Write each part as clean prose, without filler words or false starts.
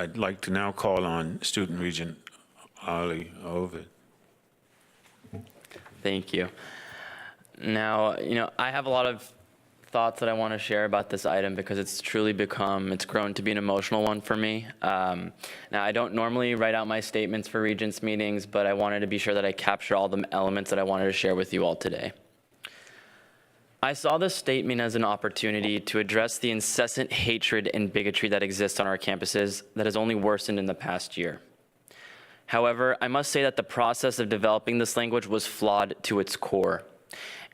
I'd like to now call on Student Regent Avi Oved. Thank you. Now, I have a lot of thoughts that I want to share about this item because it's grown to be an emotional one for me. Now, I don't normally write out my statements for Regents meetings, but I wanted to be sure that I capture all the elements that I wanted to share with you all today. I saw this statement as an opportunity to address the incessant hatred and bigotry that exists on our campuses that has only worsened in the past year. However, I must say that the process of developing this language was flawed to its core,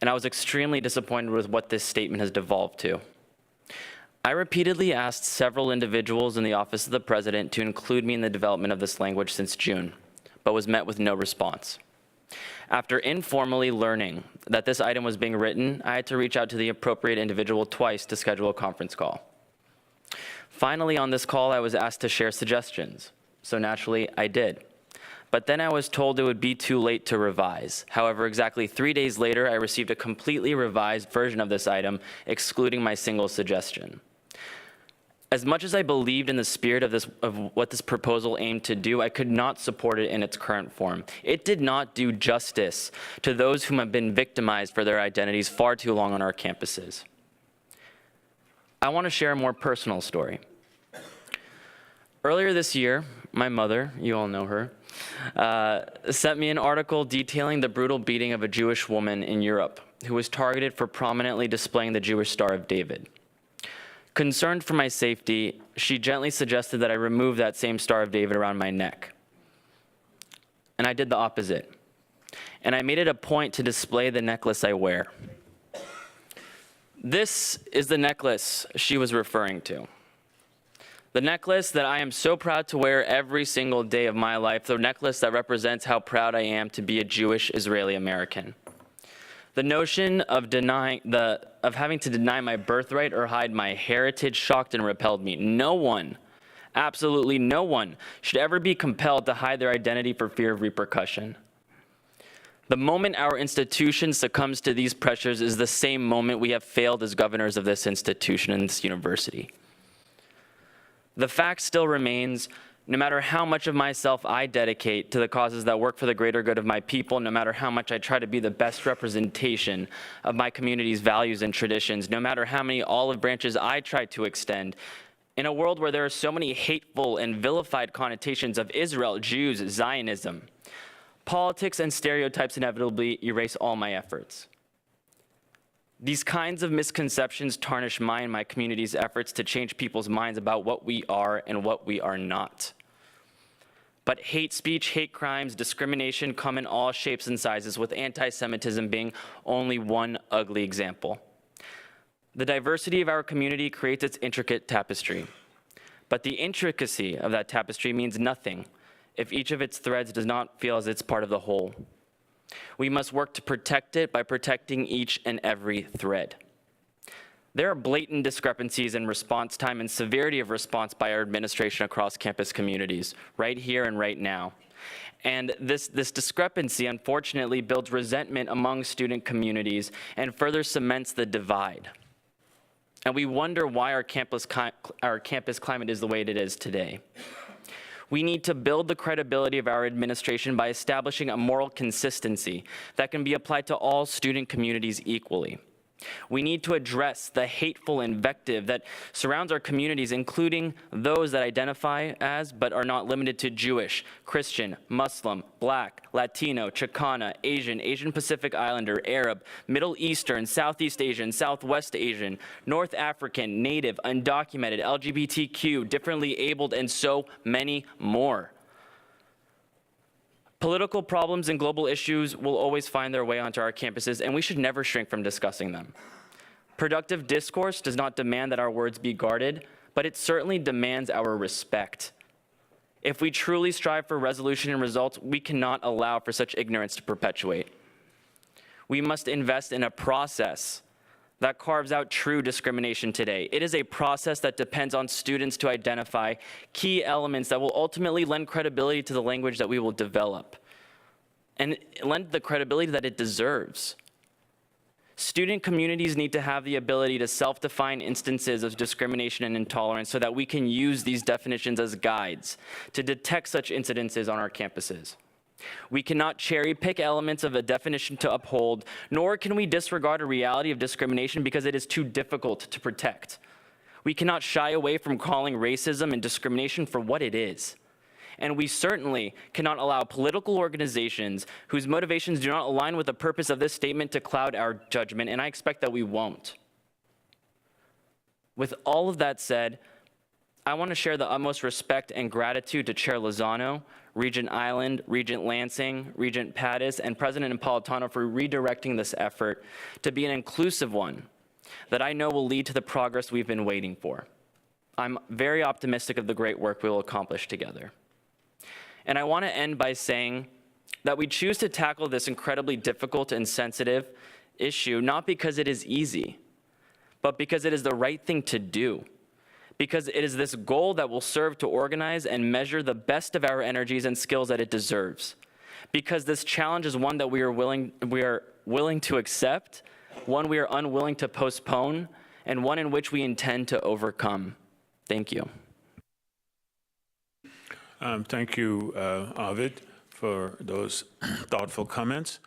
and I was extremely disappointed with what this statement has devolved to. I repeatedly asked several individuals in the Office of the President to include me in the development of this language since June, but was met with no response. After informally learning that this item was being written, I had to reach out to the appropriate individual twice to schedule a conference call. Finally, on this call, I was asked to share suggestions, so naturally, I did. But then I was told it would be too late to revise. However, exactly 3 days later, I received a completely revised version of this item, excluding my single suggestion. As much as I believed in the spirit of what this proposal aimed to do, I could not support it in its current form. It did not do justice to those whom have been victimized for their identities far too long on our campuses. I want to share a more personal story. Earlier this year, my mother, you all know her, sent me an article detailing the brutal beating of a Jewish woman in Europe who was targeted for prominently displaying the Jewish Star of David. Concerned for my safety, she gently suggested that I remove that same Star of David around my neck. And I did the opposite. And I made it a point to display the necklace I wear. This is the necklace she was referring to. The necklace that I am so proud to wear every single day of my life, the necklace that represents how proud I am to be a Jewish Israeli American. The notion of having to deny my birthright or hide my heritage shocked and repelled me. No one, absolutely no one, should ever be compelled to hide their identity for fear of repercussion. The moment our institution succumbs to these pressures is the same moment we have failed as governors of this institution and this university. The fact still remains, no matter how much of myself I dedicate to the causes that work for the greater good of my people, no matter how much I try to be the best representation of my community's values and traditions, no matter how many olive branches I try to extend, in a world where there are so many hateful and vilified connotations of Israel, Jews, Zionism, politics and stereotypes inevitably erase all my efforts. These kinds of misconceptions tarnish my and my community's efforts to change people's minds about what we are and what we are not. But hate speech, hate crimes, discrimination come in all shapes and sizes, with anti-Semitism being only one ugly example. The diversity of our community creates its intricate tapestry. But the intricacy of that tapestry means nothing if each of its threads does not feel as it's part of the whole. We must work to protect it by protecting each and every thread. There are blatant discrepancies in response time and severity of response by our administration across campus communities, right here and right now. And this discrepancy, unfortunately, builds resentment among student communities and further cements the divide. And we wonder why our campus climate is the way it is today. We need to build the credibility of our administration by establishing a moral consistency that can be applied to all student communities equally. We need to address the hateful invective that surrounds our communities, including those that identify as but are not limited to Jewish, Christian, Muslim, Black, Latino, Chicana, Asian Pacific Islander, Arab, Middle Eastern, Southeast Asian, Southwest Asian, North African, Native, undocumented, LGBTQ, differently abled, and so many more. Political problems and global issues will always find their way onto our campuses, and we should never shrink from discussing them. Productive discourse does not demand that our words be guarded, but it certainly demands our respect. If we truly strive for resolution and results, we cannot allow for such ignorance to perpetuate. We must invest in a process that carves out true discrimination today. It is a process that depends on students to identify key elements that will ultimately lend credibility to the language that we will develop and lend the credibility that it deserves. Student communities need to have the ability to self-define instances of discrimination and intolerance so that we can use these definitions as guides to detect such incidences on our campuses. We cannot cherry-pick elements of a definition to uphold, nor can we disregard a reality of discrimination because it is too difficult to protect. We cannot shy away from calling racism and discrimination for what it is. And we certainly cannot allow political organizations whose motivations do not align with the purpose of this statement to cloud our judgment, and I expect that we won't. With all of that said, I want to share the utmost respect and gratitude to Chair Lozano, Regent Island, Regent Lansing, Regent Pattis, and President Napolitano for redirecting this effort to be an inclusive one that I know will lead to the progress we've been waiting for. I'm very optimistic of the great work we will accomplish together. And I want to end by saying that we choose to tackle this incredibly difficult and sensitive issue not because it is easy, but because it is the right thing to do. Because it is this goal that will serve to organize and measure the best of our energies and skills that it deserves. Because this challenge is one that we are willing to accept, one we are unwilling to postpone, and one in which we intend to overcome. Thank you. Thank you, Ovid, for those thoughtful comments.